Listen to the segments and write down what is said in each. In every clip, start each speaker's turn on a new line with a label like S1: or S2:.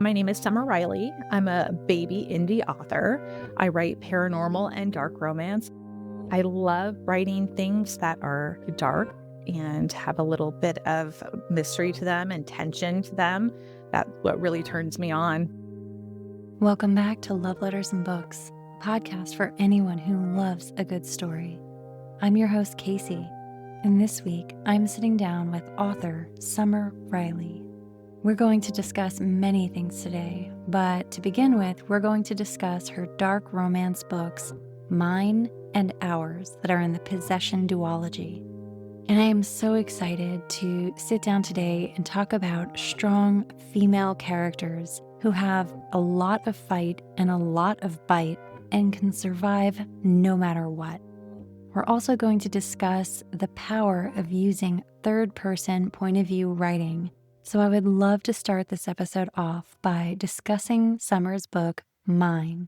S1: My name is Summer Riley. I'm a baby indie author. I write paranormal and dark romance. I love writing things that are dark and have a little bit of mystery to them and tension to them. That's what really turns me on.
S2: Welcome back to Love Letters and Books, a podcast for anyone who loves a good story. I'm your host, Casey, and this week I'm sitting down with author Summer Riley. We're going to discuss many things today, but to begin with, we're going to discuss her dark romance books, Mine and Ours, that are in the Possession Duology. And I am so excited to sit down today and talk about strong female characters who have a lot of fight and a lot of bite and can survive no matter what. We're also going to discuss the power of using third-person point of view writing. So I would love to start this episode off by discussing Summer's book, Mine.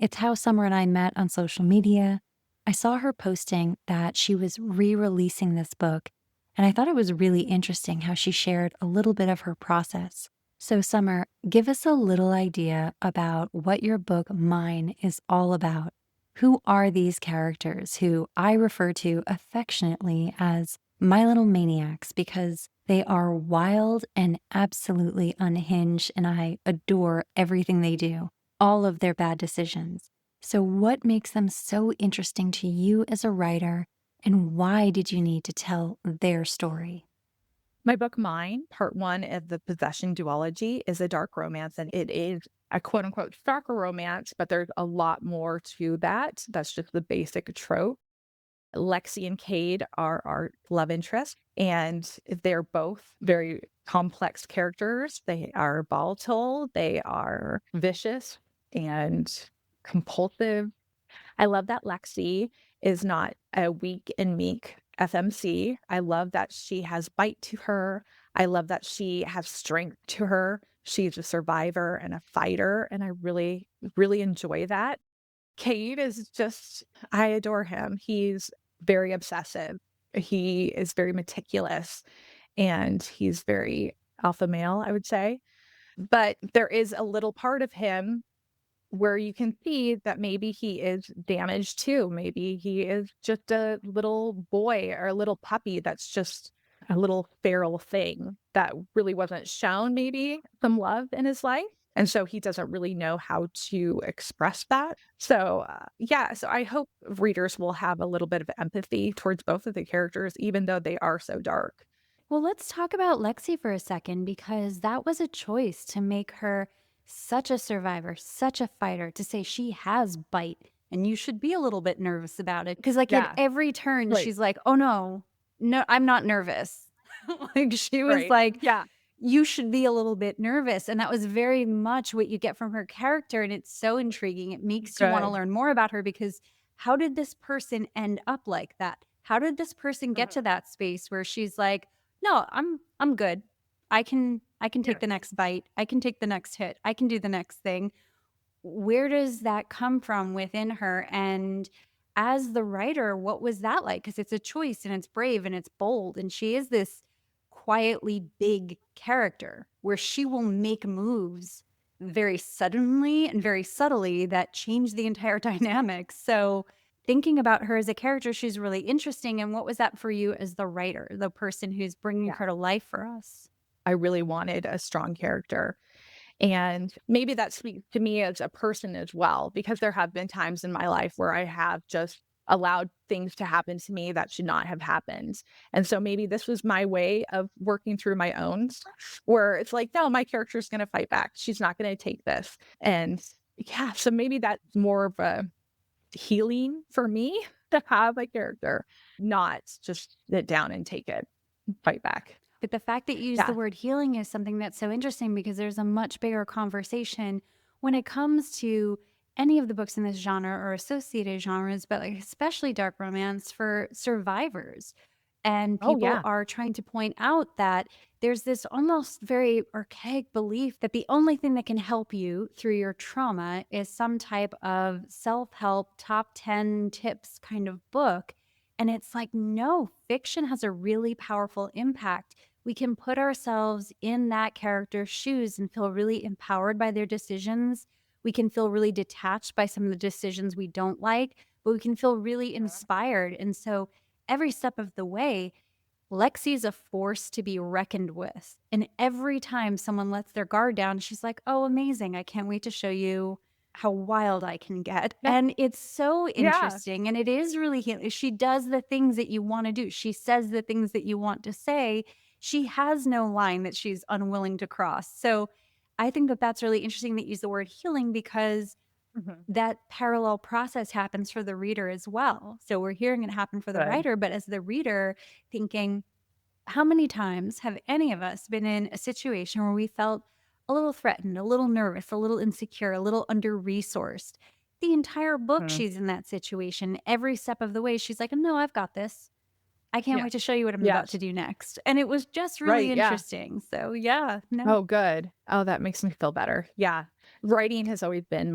S2: It's how Summer and I met on social media. I saw her posting that she was re-releasing this book, and I thought it was really interesting how she shared a little bit of her process. So Summer, give us a little idea about what your book, Mine, is all about. Who are these characters who I refer to affectionately as my little maniacs because they are wild and absolutely unhinged, and I adore everything they do, all of their bad decisions. So what makes them so interesting to you as a writer, and why did you need to tell their story?
S1: My book, Mine, part one of the Possession Duology, is a dark romance, and it is a quote unquote darker romance, but there's a lot more to that. That's just the basic trope. Lexi and Cade are our love interest, and they're both very complex characters. They are volatile, they are vicious and compulsive. I love that Lexi is not a weak and meek FMC. I love that she has bite to her. I love that she has strength to her. She's a survivor and a fighter, and I really, really enjoy that. Cade is just, I adore him. He's very obsessive. He is very meticulous and he's very alpha male, I would say. But there is a little part of him where you can see that maybe he is damaged too. Maybe he is just a little boy or a little puppy that's just a little feral thing that really wasn't shown maybe some love in his life. And so he doesn't really know how to express that. So, yeah, so I hope readers will have a little bit of empathy towards both of the characters, even though they are so dark.
S2: Well, let's talk about Lexi for a second, because that was a choice to make her such a survivor, such a fighter, to say she has bite and you should be a little bit nervous about it. Because, like, at
S1: Yeah,
S2: every turn,
S1: right,
S2: she's like, oh, no, no, I'm not nervous. Like, she was
S1: right.
S2: like,
S1: Yeah,
S2: you should be a little bit nervous. And that was very much what you get from her character. And it's so intriguing. It makes you want to
S1: good.
S2: learn more about her, because how did this person end up like that? How did this person get
S1: Mhm.
S2: to that space where she's like, no, I'm good. I can take the
S1: Yes.
S2: next bite. I can take the next hit. I can do the next thing. Where does that come from within her? And as the writer, what was that like? Because it's a choice and it's brave and it's bold. And she is this quietly big character where she will make moves very suddenly and very subtly that change the entire dynamic. So thinking about her as a character, she's really interesting. And what was that for you as the writer, the person who's bringing
S1: Yeah.
S2: her to life for us?
S1: I really wanted a strong character. And maybe that speaks to me as a person as well, because there have been times in my life where I have just allowed things to happen to me that should not have happened. And so maybe this was my way of working through my own stuff, where it's like, no, my character's going to fight back. She's not going to take this. And yeah, so maybe that's more of a healing for me to have a character, not just sit down and take it, fight back.
S2: But the fact that you use the
S1: Yeah.
S2: word healing is something that's so interesting, because there's a much bigger conversation when it comes to any of the books in this genre or associated genres, but like especially dark romance for survivors. And
S1: Oh,
S2: people
S1: yeah.
S2: are trying to point out that there's this almost very archaic belief that the only thing that can help you through your trauma is some type of self help top 10 tips kind of book. And it's like, no, fiction has a really powerful impact. We can put ourselves in that character's shoes and feel really empowered by their decisions. We can feel really detached by some of the decisions we don't like, but we can feel really inspired. And so every step of the way, Lexi is a force to be reckoned with. And every time someone lets their guard down, she's like, oh, amazing. I can't wait to show you how wild I can get.
S1: Yeah.
S2: And it's so
S1: Yeah.
S2: interesting. And it is really healing. She does the things that you want to do, she says the things that you want to say. She has no line that she's unwilling to cross. So I think that that's really interesting that you use the word healing because
S1: Mhm.
S2: that parallel process happens for the reader as well. So we're hearing it happen for the
S1: Good.
S2: writer, but as the reader, thinking, how many times have any of us been in a situation where we felt a little threatened, a little nervous, a little insecure, a little under resourced? The entire book,
S1: Mhm.
S2: she's in that situation. Every step of the way, she's like, no, I've got this. I can't wait to
S1: Yes.
S2: show you what I'm about to
S1: Yes.
S2: do next. And it was just really
S1: Right, yeah.
S2: interesting. So, yeah, no.
S1: Oh, good. Oh, that makes me feel better. Yeah. Writing has always been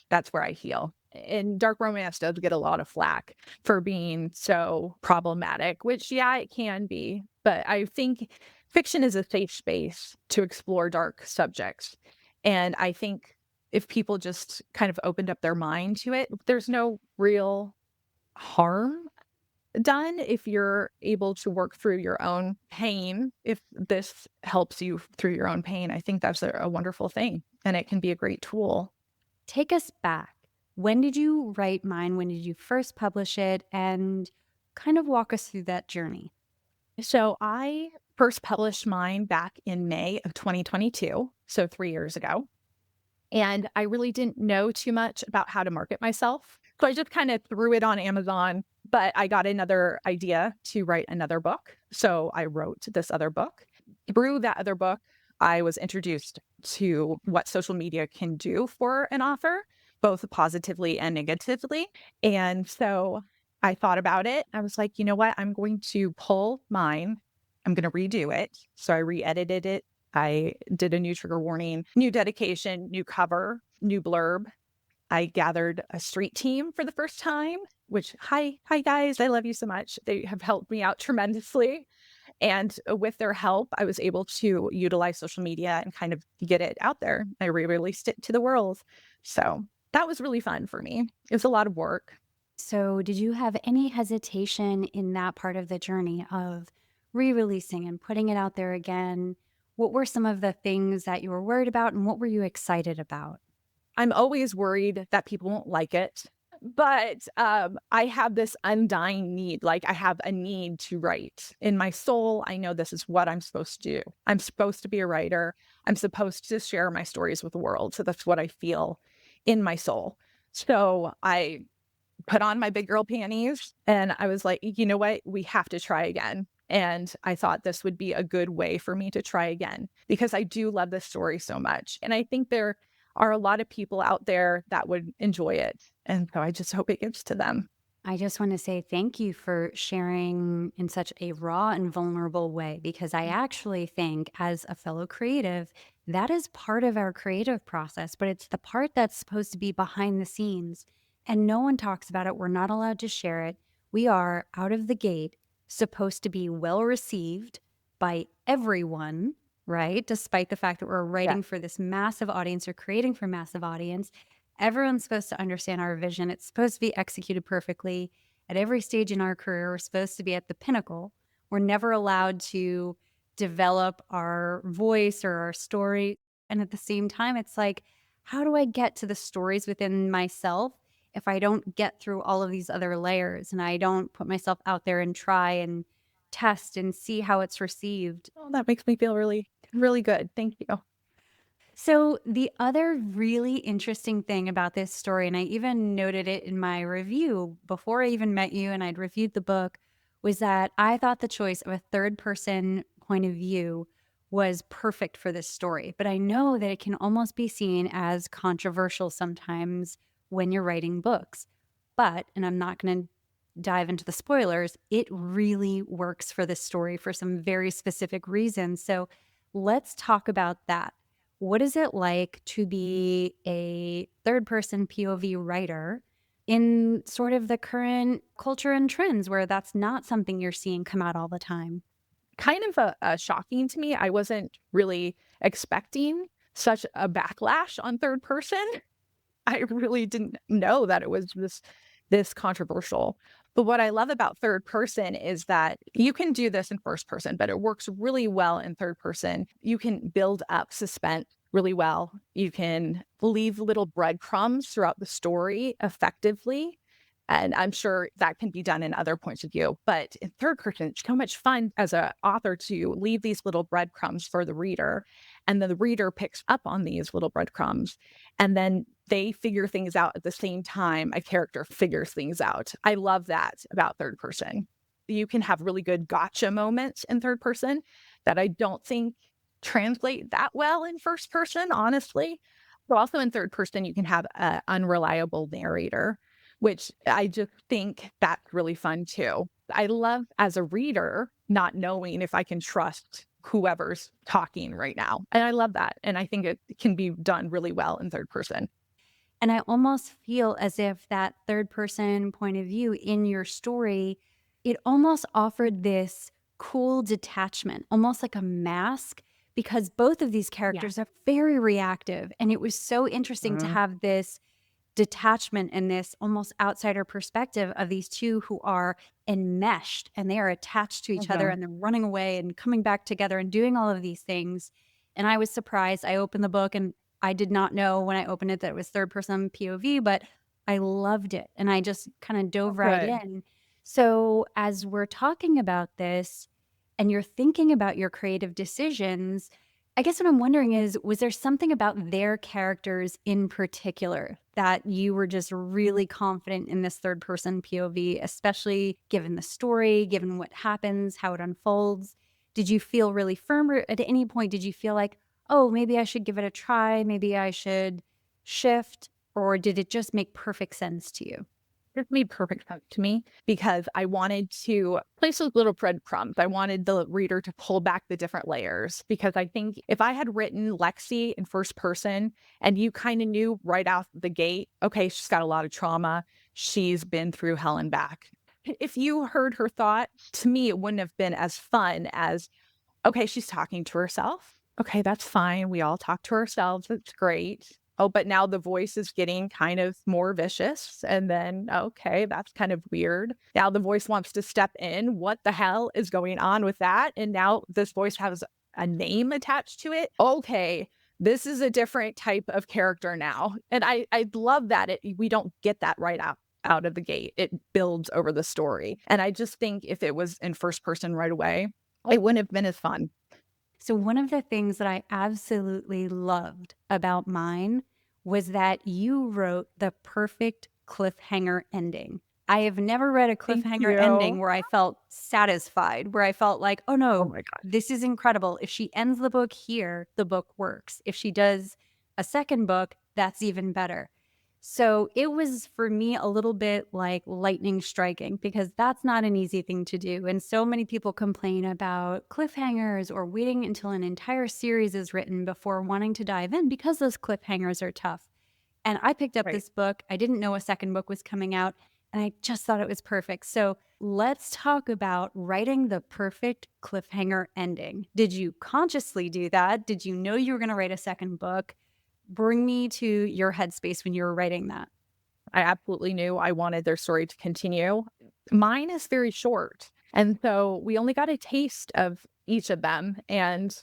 S1: that's where I heal. And dark romance does get a lot of flack for being so problematic, which, yeah, it can be. But I think fiction is a safe space to explore dark subjects. And I think if people just kind of opened up their mind to it, there's no real harm done if you're able to work through your own pain. If this helps you through your own pain, I think that's a wonderful thing, and it can be a great tool.
S2: Take us back. When did you write mine? When did you first publish it? And kind of walk us through that journey.
S1: So I first published mine back in May of 2022, so 3 years ago. And I really didn't know too much about how to market myself. So I just kind of threw it on Amazon, but I got another idea to write another book. So I wrote this other book. Through that other book, I was introduced to what social media can do for an author, both positively and negatively. And so I thought about it. I was like, you know what? I'm going to pull mine. I'm going to redo it. So I re edited it. I did a new trigger warning, new dedication, new cover, new blurb. I gathered a street team for the first time, which, hi guys, I love you so much. They have helped me out tremendously. And with their help, I was able to utilize social media and kind of get it out there. I re released it to the world. So that was really fun for me. It was a lot of work.
S2: So, did you have any hesitation in that part of the journey of re releasing and putting it out there again? What were some of the things that you were worried about, and what were you excited about?
S1: I'm always worried that people won't like it, but, I have this undying need, like, I have a need to write. In my soul, I know this is what I'm supposed to do. I'm supposed to be a writer. I'm supposed to share my stories with the world, so that's what I feel in my soul. So, I put on my big girl panties and I was like, you know what? We have to try again. And I thought this would be a good way for me to try again because I do love this story so much. And I think there are a lot of people out there that would enjoy it. And so I just hope it gets to them.
S2: I just want to say thank you for sharing in such a raw and vulnerable way because I actually think, as a fellow creative, that is part of our creative process, but it's the part that's supposed to be behind the scenes. And no one talks about it. We're not allowed to share it. We are out of the gate supposed to be well received by everyone, right? Despite the fact that we're
S1: Yeah.
S2: writing for this massive audience or creating for massive audience. Everyone's supposed to understand our vision. It's supposed to be executed perfectly. At every stage in our career, we're supposed to be at the pinnacle. We're never allowed to develop our voice or our story. And at the same time, it's like, how do I get to the stories within myself if I don't get through all of these other layers and I don't put myself out there and try and test and see how it's received?
S1: Oh, that makes me feel really, really good. Thank you.
S2: So, the other really interesting thing about this story, and I even noted it in my review before I even met you and I'd reviewed the book, was that I thought the choice of a third person point of view was perfect for this story. But I know that it can almost be seen as controversial sometimes when you're writing books. But, and I'm not going to dive into the spoilers, it really works for this story for some very specific reasons. So, let's talk about that. What is it like to be a third person POV writer in sort of the current culture and trends where that's not something you're seeing come out all the time?
S1: Kind of shocking to me. I wasn't really expecting such a backlash on third person. I really didn't know that it was this controversial. But what I love about third person is that you can do this in first person, but it works really well in third person. You can build up suspense really well. You can leave little breadcrumbs throughout the story effectively. And I'm sure that can be done in other points of view. But in third person, it's so much fun as an author to leave these little breadcrumbs for the reader. And then the reader picks up on these little breadcrumbs. And then they figure things out at the same time a character figures things out. I love that about third person. You can have really good gotcha moments in third person that I don't think translate that well in first person, honestly. But also in third person, you can have an unreliable narrator, which I just think that's really fun too. I love as a reader not knowing if I can trust whoever's talking right now. And I love that. And I think it can be done really well in third person.
S2: And I almost feel as if that third person point of view in your story, it almost offered this cool detachment, almost like a mask, because both of these
S1: Yeah.
S2: characters are very reactive. And it was so interesting to
S1: Mhm.
S2: have this detachment and this almost outsider perspective of these two who are enmeshed and they are attached to each other
S1: Mhm.
S2: and they're running away and coming back together and doing all of these things. And I was surprised. I opened the book and I did not know when I opened it that it was third person POV, but I loved it and I just kind of
S1: Oh,
S2: dove right
S1: good.
S2: in. So, as we're talking about this and you're thinking about your creative decisions, I guess what I'm wondering is, was there something about their characters in particular that you were just really confident in this third person POV, especially given the story, given what happens, how it unfolds? Did you feel really firm, or at any point did you feel like, oh, maybe I should give it a try, maybe I should shift, or did it just make perfect sense to you?
S1: This made perfect sense to me because I wanted to place those little breadcrumbs. I wanted the reader to pull back the different layers because I think if I had written Lexi in first person and you kind of knew right out the gate, okay, she's got a lot of trauma. She's been through hell and back. If you heard her thought, to me, it wouldn't have been as fun as okay, she's talking to herself. Okay, that's fine. We all talk to ourselves. It's great. Oh, but now the voice is getting kind of more vicious. And then, okay, that's kind of weird. Now the voice wants to step in. What the hell is going on with that? And now this voice has a name attached to it. Okay, this is a different type of character now. And I love that we don't get that right out of the gate. It builds over the story. And I just think if it was in first person right away, it wouldn't have been as fun.
S2: So, one of the things that I absolutely loved about mine was that you wrote the perfect cliffhanger ending. I have never read a
S1: Thank
S2: cliffhanger ending
S1: you.
S2: where I felt satisfied, where I felt like, oh
S1: Oh
S2: no,
S1: my god.
S2: this is incredible. If she ends the book here, the book works. If she does a second book, that's even better. So it was for me a little bit like lightning striking because that's not an easy thing to do. And so many people complain about cliffhangers or waiting until an entire series is written before wanting to dive in because those cliffhangers are tough. And I picked up
S1: Right.
S2: this book. I didn't know a second book was coming out, and I just thought it was perfect. So let's talk about writing the perfect cliffhanger ending. Did you consciously do that? Did you know you were going to write a second book? Bring me to your headspace when you were writing that.
S1: I absolutely knew I wanted their story to continue. Mine is very short, and so we only got a taste of each of them, and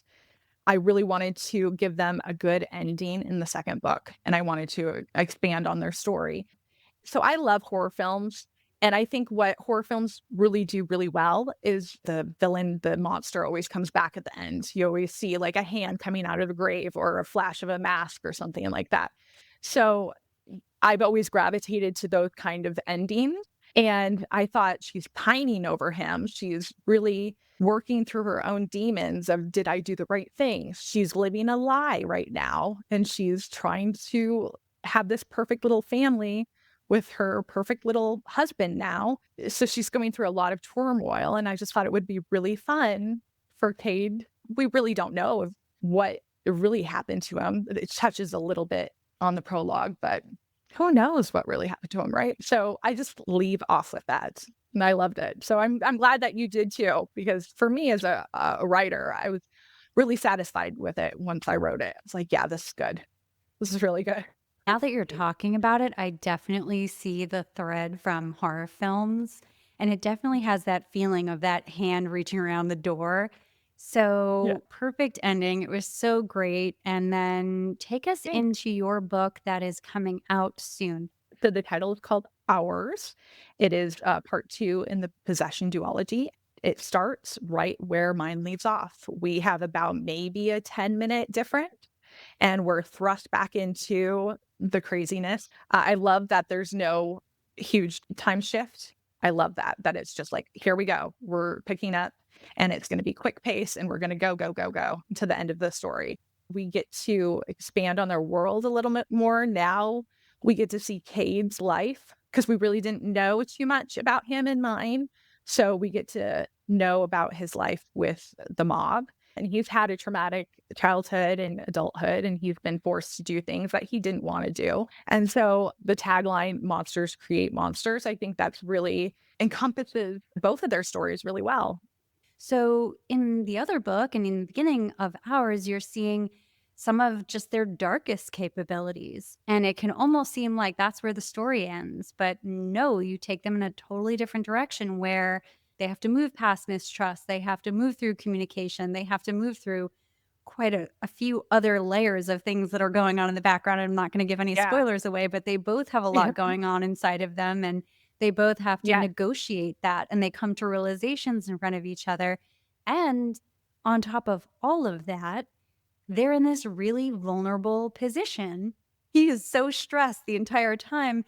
S1: I really wanted to give them a good ending in the second book, and I wanted to expand on their story. So I love horror films, and I think what horror films really do really well is the villain, the monster always comes back at the end. You always see like a hand coming out of the grave or a flash of a mask or something like that. So I've always gravitated to those kind of endings. And I thought she's pining over him. She's really working through her own demons of did I do the right thing? She's living a lie right now. And she's trying to have this perfect little family with her perfect little husband now. So she's going through a lot of turmoil. And I just thought it would be really fun for Cade. We really don't know what really happened to him. It touches a little bit on the prologue, but who knows what really happened to him, right? So I just leave off with that, and I loved it. So I'm glad that you did too, because for me as a writer, I was really satisfied with it once I wrote it. It's like, yeah, this is good. This is really good.
S2: Now that you're talking about it, I definitely see the thread from horror films, and it definitely has that feeling of that hand reaching around the door.
S1: Yeah.
S2: So, perfect ending. It was so great. And then take us
S1: Thanks.
S2: into your book that is coming out soon.
S1: So the title is called Ours. It is part two in the possession duology. It starts right where mine leaves off. We have about maybe a 10-minute difference, and we're thrust back into the craziness. I love that there's no huge time shift. I love that it's just like, here we go. We're picking up, and it's going to be quick pace, and we're going to go, go, go, go to the end of the story. We get to expand on their world a little bit more now. We get to see Cade's life because we really didn't know too much about him and mine. So we get to know about his life with the mob. And he's had a traumatic childhood and adulthood, and he's been forced to do things that he didn't want to do. And so the tagline, Monsters Create Monsters, I think that's really encompasses both of their stories really well.
S2: So, in the other book and in the beginning of ours, you're seeing some of just their darkest capabilities. And it can almost seem like that's where the story ends. But no, you take them in a totally different direction where they have to move past mistrust, they have to move through communication, they have to move through quite a few other layers of things that are going on in the background. I'm not going to give any
S1: Yeah.
S2: spoilers away, but they both have a
S1: Yeah.
S2: lot going on inside of them. And they both have to
S1: Yeah.
S2: negotiate that and they come to realizations in front of each other. And on top of all of that, they're in this really vulnerable position. He is so stressed the entire time.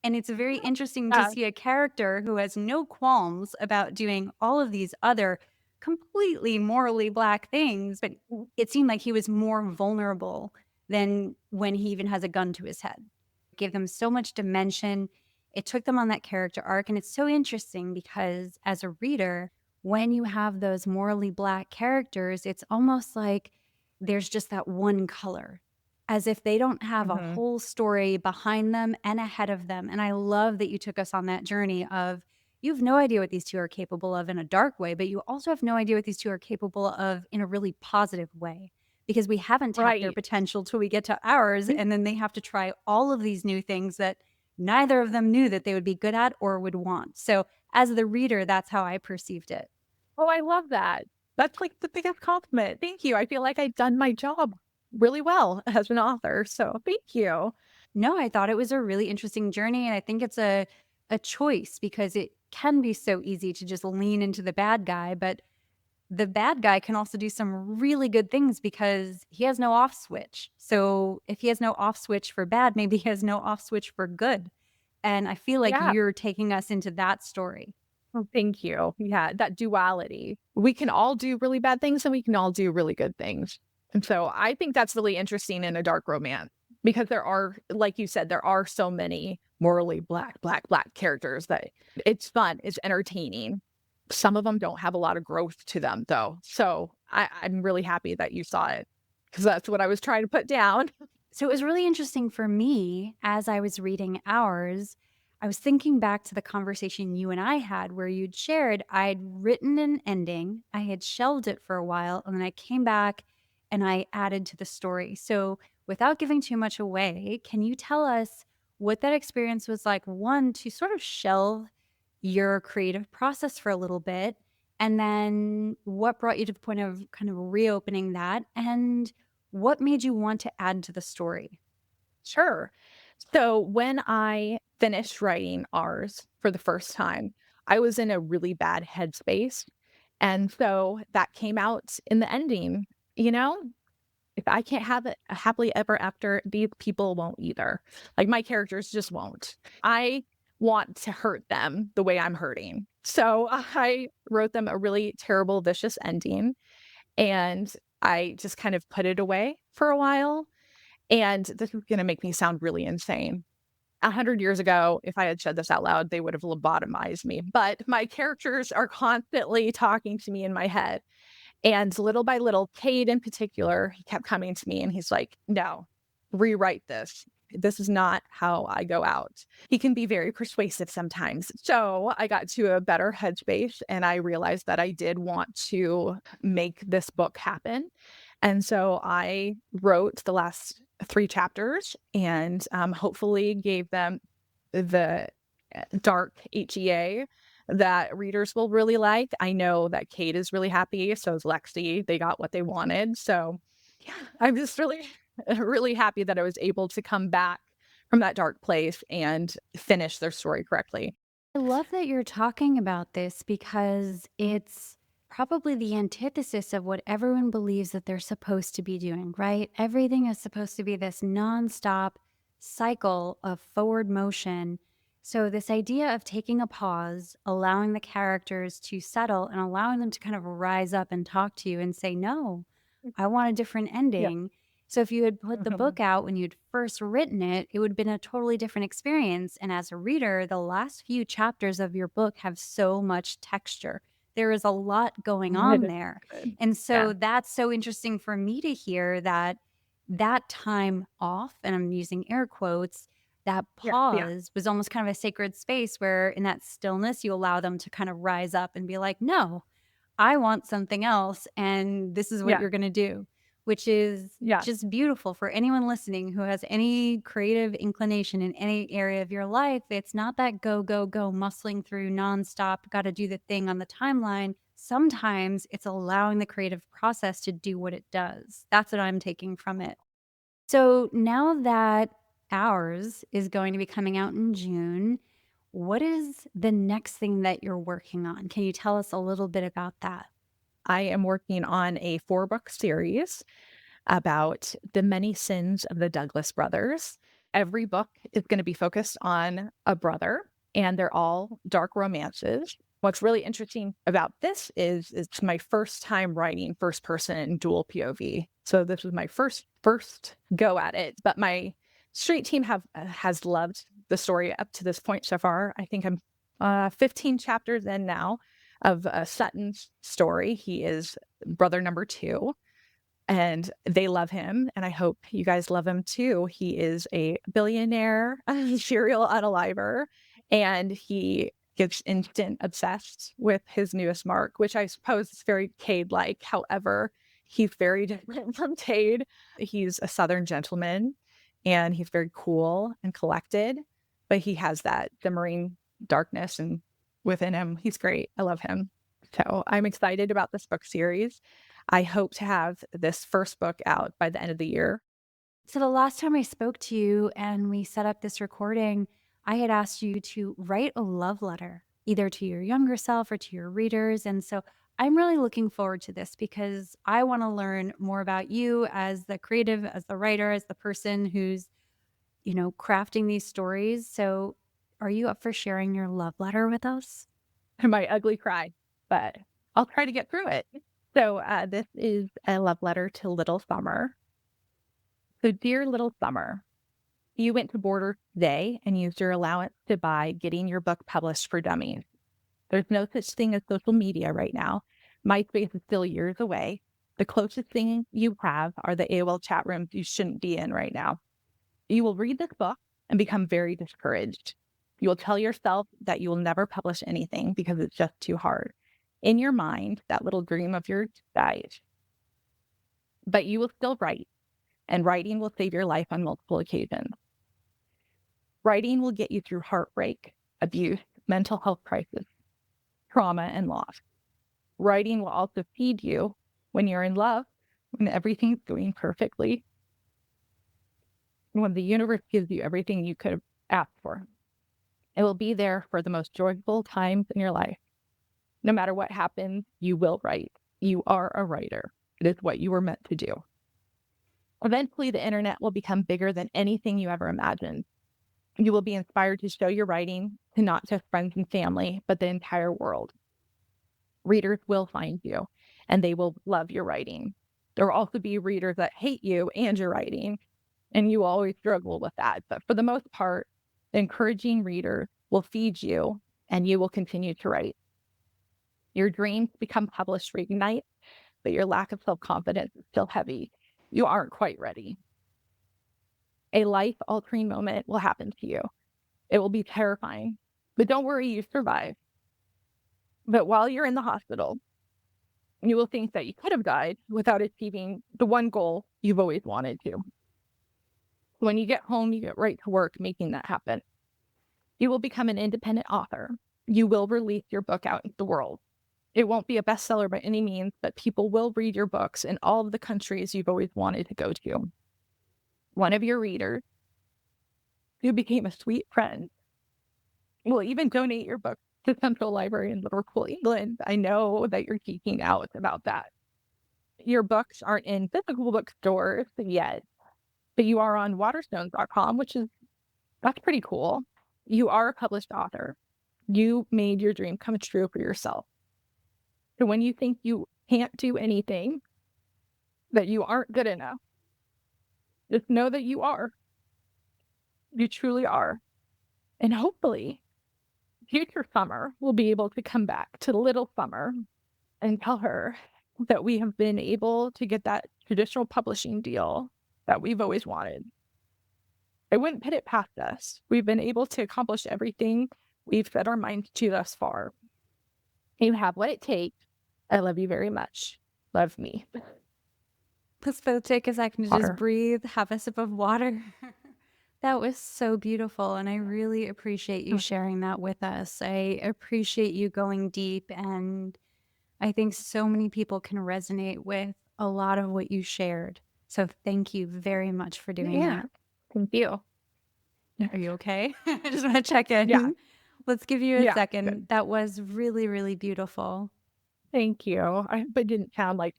S2: And it's very interesting to
S1: Yeah.
S2: see a character who has no qualms about doing all of these other completely morally black things, but it seemed like he was more vulnerable than when he even has a gun to his head. It gave them so much dimension. It took them on that character arc. And it's so interesting because as a reader, when you have those morally black characters, it's almost like there's just that one color, as if they don't have a
S1: Mhm.
S2: whole story behind them and ahead of them. And I love that you took us on that journey of you have no idea what these two are capable of in a dark way, but you also have no idea what these two are capable of in a really positive way because we haven't tapped their
S1: Right.
S2: potential till we get to ours. And then they have to try all of these new things that neither of them knew that they would be good at or would want. So, as the reader, that's how I perceived it.
S1: Oh, I love that. That's like the biggest compliment. Thank you. I feel like I've done my job really well as an author. So thank you.
S2: No, I thought it was a really interesting journey, and I think it's a choice because it can be so easy to just lean into the bad guy, but the bad guy can also do some really good things because he has no off switch. So, if he has no off switch for bad, maybe he has no off switch for good. And I feel like
S1: Yeah.
S2: you're taking us into that story.
S1: Oh, thank you. Yeah, that duality. We can all do really bad things and we can all do really good things. And so I think that's really interesting in a dark romance because there are, like you said, there are so many morally black, black, black characters that it's fun, it's entertaining. Some of them don't have a lot of growth to them, though. So I'm really happy that you saw it because that's what I was trying to put down.
S2: So it was really interesting for me as I was reading ours. I was thinking back to the conversation you and I had where you'd shared I'd written an ending, I had shelved it for a while, and then I came back and I added to the story. So without giving too much away, can you tell us what that experience was like? One, to sort of shelve your creative process for a little bit, and then what brought you to the point of kind of reopening that? And what made you want to add to the story?
S1: Sure. So when I finished writing ours for the first time, I was in a really bad headspace. And so that came out in the ending. You know, if I can't have it a happily ever after, these people won't either. Like my characters just won't. I want to hurt them the way I'm hurting. So I wrote them a really terrible, vicious ending. And I just kind of put it away for a while. And this is going to make me sound really insane. 100 years ago, if I had said this out loud, they would have lobotomized me. But my characters are constantly talking to me in my head. And little by little, Cade in particular, he kept coming to me and he's like, no, rewrite this. This is not how I go out. He can be very persuasive sometimes. So I got to a better headspace and I realized that I did want to make this book happen. And so I wrote the last 3 chapters and hopefully gave them the dark HEA that readers will really like. I know that Kate is really happy, so is Lexi. They got what they wanted. So, yeah, I'm just really, really happy that I was able to come back from that dark place and finish their story correctly.
S2: I love that you're talking about this because it's probably the antithesis of what everyone believes that they're supposed to be doing, right? Everything is supposed to be this nonstop cycle of forward motion. So, this idea of taking a pause, allowing the characters to settle and allowing them to kind of rise up and talk to you and say, no, I want a different
S1: Yeah.
S2: ending. So if you had put the
S1: Mhm.
S2: book out when you'd first written it, it would have been a totally different experience. And as a reader, the last few chapters of your book have so much texture. There is a lot going
S1: It
S2: on
S1: is
S2: there.
S1: good.
S2: And
S1: Yeah.
S2: so that's so interesting for me to hear that that time off, and I'm using air quotes, that
S1: Yeah. Yeah.
S2: pause was almost kind of a sacred space where in that stillness, you allow them to kind of rise up and be like, no, I want something else, and this is what
S1: Yeah.
S2: you're gonna do, which is
S1: Yeah.
S2: just beautiful for anyone listening who has any creative inclination in any area of your life. It's not that go, go, go, muscling through nonstop, gotta do the thing on the timeline. Sometimes it's allowing the creative process to do what it does. That's what I'm taking from it. So now that ours is going to be coming out in June, what is the next thing that you're working on? Can you tell us a little bit about that?
S1: I am working on a 4-book series about the many sins of the Douglas brothers. Every book is going to be focused on a brother, and they're all dark romances. What's really interesting about this is it's my first time writing first person dual POV. So this was my first go at it, but my straight team has loved the story up to this point so far. I think I'm 15 chapters in now of Sutton's story. He is brother number 2 and they love him, and I hope you guys love him too. He is a billionaire, serial unaliver, and he gets instant obsessed with his newest mark, which I suppose is very Cade-like. However, he's very different from Cade. He's a Southern gentleman, and he's very cool and collected, but he has that simmering darkness and within him. He's great. I love him. So I'm excited about this book series. I hope to have this first book out by the end of the year.
S2: So, the last time I spoke to you and we set up this recording, I had asked you to write a love letter, either to your younger self or to your readers. And so, I'm really looking forward to this because I want to learn more about you as the creative, as the writer, as the person who's, crafting these stories. So, are you up for sharing your love letter with us?
S1: My ugly cry, but I'll try to get through it. So, this is a love letter to little Summer. So, dear little Summer, you went to Borders today and used your allowance to buy getting your book published for dummies. There's no such thing as social media right now. MySpace is still years away. The closest thing you have are the AOL chat rooms you shouldn't be in right now. You will read this book and become very discouraged. You will tell yourself that you will never publish anything because it's just too hard. In your mind, that little dream of yours dies. But you will still write, and writing will save your life on multiple occasions. Writing will get you through heartbreak, abuse, mental health crisis, trauma, and loss. Writing will also feed you when you're in love, when everything's going perfectly, when the universe gives you everything you could have asked for. It will be there for the most joyful times in your life. No matter what happens, you will write. You are a writer. It is what you were meant to do. Eventually, the internet will become bigger than anything you ever imagined. You will be inspired to show your writing to not just friends and family, but the entire world. Readers will find you, and they will love your writing. There will also be readers that hate you and your writing, and you always struggle with that. But for the most part, the encouraging reader will feed you, and you will continue to write. Your dreams become published reignite, but your lack of self confidence is still heavy. You aren't quite ready. A life-altering moment will happen to you. It will be terrifying, but don't worry, you survive. But while you're in the hospital, you will think that you could have died without achieving the one goal you've always wanted to. When you get home, you get right to work making that happen. You will become an independent author. You will release your book out into the world. It won't be a bestseller by any means, but people will read your books in all of the countries you've always wanted to go to. One of your readers, who became a sweet friend, will even donate your book to Central Library in Liverpool, England. I know that you're geeking out about that. Your books aren't in physical bookstores yet, but you are on waterstones.com, that's pretty cool. You are a published author. You made your dream come true for yourself. So when you think you can't do anything, that you aren't good enough, just know that you are. You truly are. And hopefully, future Summer will be able to come back to little Summer and tell her that we have been able to get that traditional publishing deal that we've always wanted. I wouldn't put it past us. We've been able to accomplish everything we've set our minds to thus far. You have what it takes. I love you very much. Love me.
S2: Let's both take a second to just
S1: Water.
S2: breathe, have a sip of water. That was so beautiful, and I really appreciate you sharing that with us. I appreciate you going deep, and I think so many people can resonate with a lot of what you shared. So thank you very much for doing
S1: Yeah.
S2: that.
S1: Thank you.
S2: Are you okay? I just want to check
S1: Yeah.
S2: in. Let's give you a
S1: Yeah.
S2: second.
S1: Good.
S2: That was really, really beautiful.
S1: Thank you. I hope I didn't sound like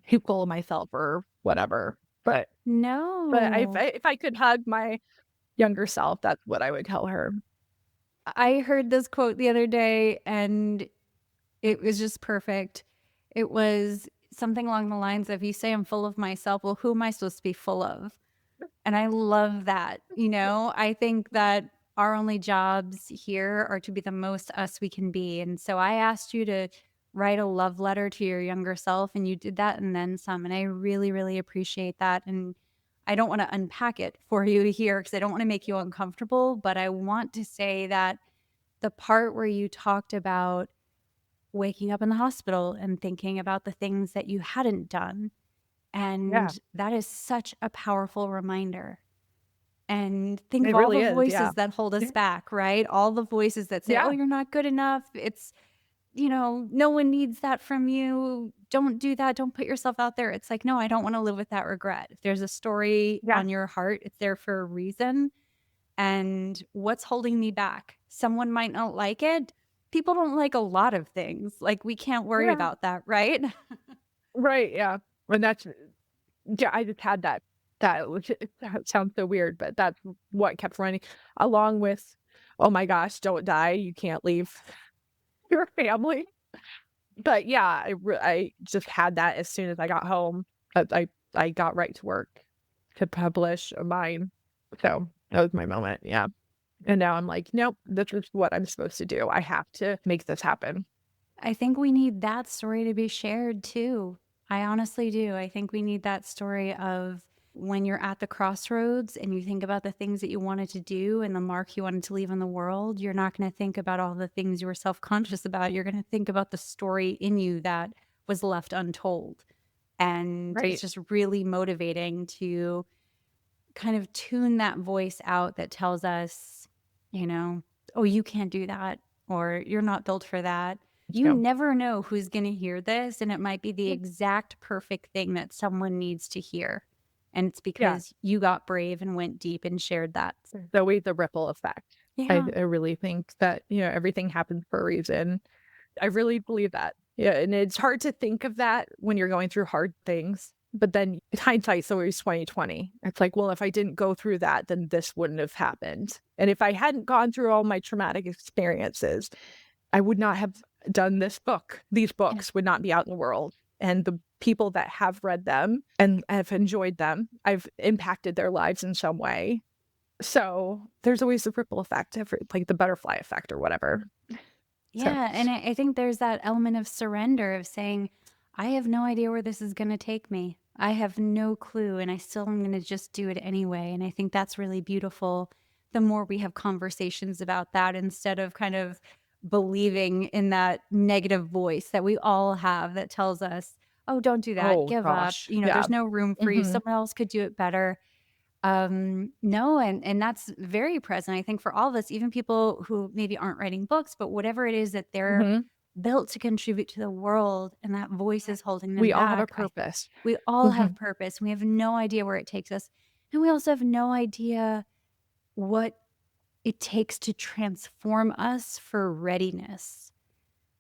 S1: too full of myself or whatever. But
S2: No.
S1: if I could hug my younger self, that's what I would tell her.
S2: I heard this quote the other day and it was just perfect. It was something along the lines of, you say I'm full of myself. Well, who am I supposed to be full of? And I love that. I think that our only jobs here are to be the most us we can be. And so I asked you to write a love letter to your younger self, and you did that and then some. And I really, really appreciate that. And I don't want to unpack it for you to hear because I don't want to make you uncomfortable. But I want to say that the part where you talked about waking up in the hospital and thinking about the things that you hadn't done.
S1: Yeah,
S2: And that is such a powerful reminder. And think of
S1: it
S2: all
S1: really
S2: the
S1: is. Yeah.
S2: voices that hold us back, right? All the voices that say, oh,
S1: Yeah.
S2: you're not good enough. It's, no one needs that from you. Don't do that. Don't put yourself out there. It's like, no, I don't want to live with that regret. If there's a story
S1: Yeah.
S2: on your heart, it's there for a reason. And what's holding me back? Someone might not like it. People don't like a lot of things. Like, we can't worry
S1: Yeah.
S2: about that, right?
S1: Right. Yeah. And yeah, I just had that sounds so weird, but that's what kept running along with, oh my gosh, don't die. You can't leave your family. But yeah, I just had that as soon as I got home. I got right to work to publish mine. So that was my moment. Yeah. And now I'm like, nope, this is what I'm supposed to do. I have to make this happen.
S2: I think we need that story to be shared too. I honestly do. I think we need that story of when you're at the crossroads and you think about the things that you wanted to do and the mark you wanted to leave in the world. You're not going to think about all the things you were self conscious about. You're going to think about the story in you that was left untold. And it's
S1: Right.
S2: just really motivating to kind of tune that voice out that tells us, you know, oh, you can't do that, or you're not built for that. You
S1: So
S2: never know who's going to hear this, and it might be the exact perfect thing that someone needs to hear. And it's
S1: yeah,
S2: because you got brave and went deep and shared that.
S1: there's always a ripple effect.
S2: Yeah.
S1: I really think that, everything happens for a reason. I really believe that. Yeah, and it's hard to think of that when you're going through hard things. But then hindsight's always 2020. It's like, well, if I didn't go through that, then this wouldn't have happened. And if I hadn't gone through all my traumatic experiences, I would not have done this book. These
S2: Yeah.
S1: books would not be out in the world. And the people that have read them and have enjoyed them, I've impacted their lives in some way. So there's always the ripple effect, like the butterfly effect or whatever. So
S2: Yeah. And I think there's that element of surrender of saying, I have no idea where this is going to take me. I have no clue, and I still am going to just do it anyway. And I think that's really beautiful. The more we have conversations about that, instead of kind of believing in that negative voice that we all have that tells us, oh, don't do that,
S1: Oh
S2: give up.
S1: gosh.
S2: You know,
S1: Yeah.
S2: there's no room for you.
S1: Mhm.
S2: Someone else could do it better. No, and that's very present, I think, for all of us, even people who maybe aren't writing books, but whatever it is that they're
S1: Mhm.
S2: built to contribute to the world and that voice is holding them
S1: We all have a
S2: back.
S1: purpose.
S2: We all have
S1: Mhm.
S2: purpose. We have no idea where it takes us. And we also have no idea what it takes to transform us for readiness.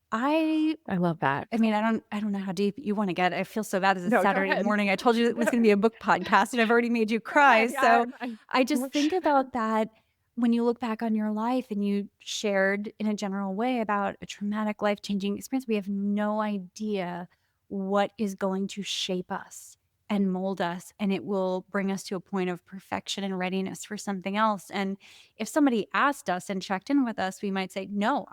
S2: I
S1: I love that.
S2: I mean, I don't know how deep you wanna get. I feel so bad. It's a
S1: No, go
S2: Saturday
S1: ahead.
S2: morning. I told you it was
S1: No,
S2: gonna be a book podcast, and I've already made you
S1: go
S2: cry.
S1: ahead. Yeah,
S2: So, I just
S1: wish.
S2: think about that when you look back on your life and you shared in a general way about a traumatic, life-changing experience. We have no idea what is going to shape us and mold us, and it will bring us to a point of perfection and readiness for something else. And if somebody asked us and checked in with us, we might say, no,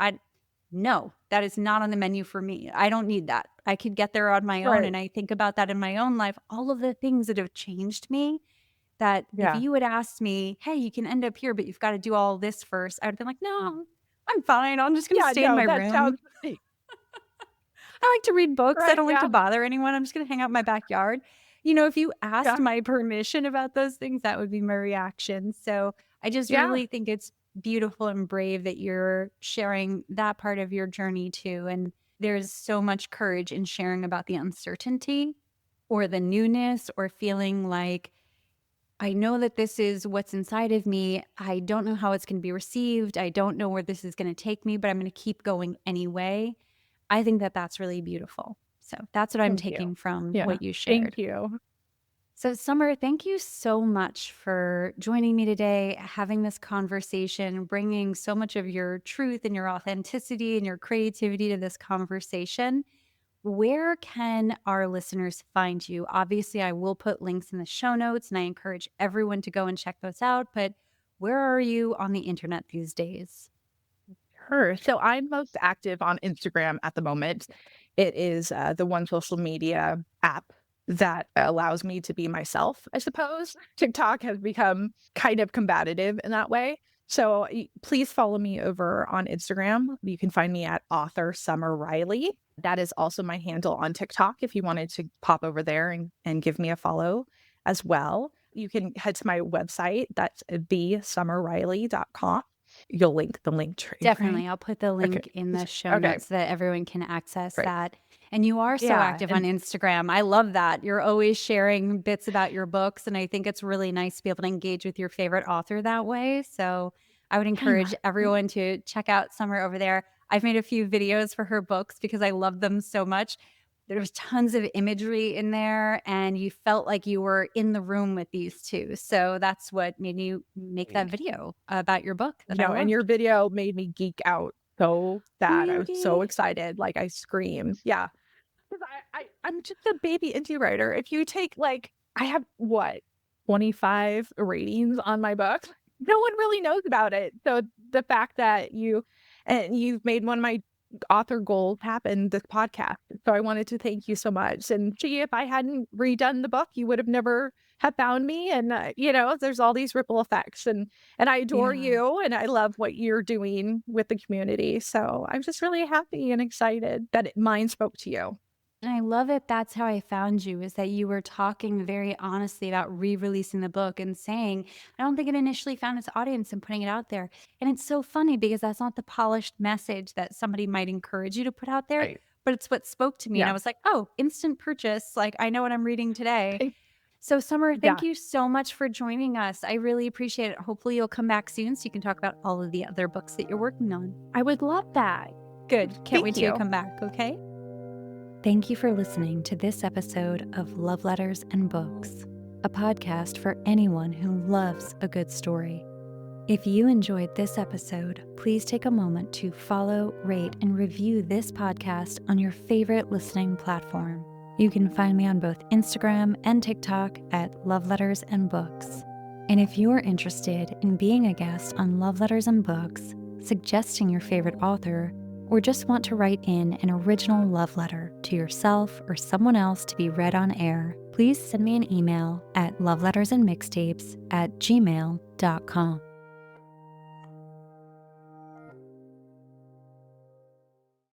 S2: that is not on the menu for me. I don't need that. I could get there on my own,
S1: Right.
S2: and I think about that in my own life, all of the things that have changed me, that if
S1: Yeah.
S2: you had asked me, "Hey, you can end up here, but you've gotta do all this first," I would've been like, "No, I'm fine. I'm just gonna
S1: Yeah,
S2: stay in
S1: no,
S2: my
S1: that sounds
S2: room. I like to read books. I
S1: right,
S2: don't like to
S1: yeah.
S2: bother anyone. I'm just gonna hang out in my backyard." You know, if you asked
S1: Yeah.
S2: my permission about those things, that would be my reaction. So, I just
S1: Yeah.
S2: really think it's beautiful and brave that you're sharing that part of your journey too, and there's so much courage in sharing about the uncertainty or the newness or feeling like, "I know that this is what's inside of me. I don't know how it's gonna be received. I don't know where this is gonna take me, but I'm gonna keep going anyway." I think that that's really beautiful. So that's what I'm
S1: Thank you.
S2: taking from
S1: Yeah.
S2: what you
S1: Thank
S2: shared.
S1: you.
S2: So, Summer, thank you so much for joining me today, having this conversation, bringing so much of your truth and your authenticity and your creativity to this conversation. Where can our listeners find you? Obviously, I will put links in the show notes and I encourage everyone to go and check those out. But where are you on the internet these days?
S1: Sure. So I'm most active on Instagram at the moment. It is the one social media app that allows me to be myself, I suppose. TikTok has become kind of combative in that way. So please follow me over on Instagram. You can find me at author Summer Riley. That is also my handle on TikTok if you wanted to pop over there and give me a follow as well. You can head to my website. That's thesummerriley.com. You'll link the link tree, right?
S2: Definitely. I'll put the
S1: Okay.
S2: link in the show
S1: Okay,
S2: notes so that everyone can access
S1: great.
S2: that. And you are so
S1: Yeah,
S2: active on
S1: and
S2: Instagram. I love that. You're always sharing bits about your books. And I think it's really nice to be able to engage with your favorite author that way. So I would encourage
S1: yeah,
S2: everyone to check out Summer over there. I've made a few videos for her books because I love them so much. There's tons of imagery in there, and you felt like you were in the room with these two. So that's what made you make that video about your book that I
S1: and your
S2: loved.
S1: video made me geek out so sad. I was so
S2: Really?
S1: excited, like, I screamed. Yeah. 'Cause I'm just a baby indie writer. If you take, like I have, what, 25 ratings on my book? No one really knows about it. So the fact that you've made one of my author goals happen, this podcast. So I wanted to thank you so much. And gee, if I hadn't redone the book, you would have never have found me. And there's all these ripple effects. And I adore
S2: Yeah.
S1: you, and I love what you're doing with the community. So I'm just really happy and excited that mine spoke to you.
S2: And I love it. That's how I found you, is that you were talking very honestly about re-releasing the book and saying, I don't think it initially found its audience and putting it out there. And it's so funny because that's not the polished message that somebody might encourage you to put out there,
S1: Right.
S2: but it's what spoke to me. And I
S1: Yeah.
S2: was like, oh, instant purchase. Like, I know what I'm reading today.
S1: Thank
S2: So, Summer, thank
S1: Yeah.
S2: you so much for joining us. I really appreciate it. Hopefully, you'll come back soon so you can talk about all of the other books that you're working on.
S1: I would love that.
S2: Good. Can't wait
S1: Thank
S2: till you
S1: you.
S2: come back. Okay.
S3: Thank you for listening to this episode of Love Letters and Books, a podcast for anyone who loves a good story. If you enjoyed this episode, please take a moment to follow, rate, and review this podcast on your favorite listening platform. You can find me on both Instagram and TikTok at Love Letters and Books. And if you're interested in being a guest on Love Letters and Books, suggesting your favorite author, or just want to write in an original love letter to yourself or someone else to be read on air, please send me an email at lovelettersandmixtapes@gmail.com.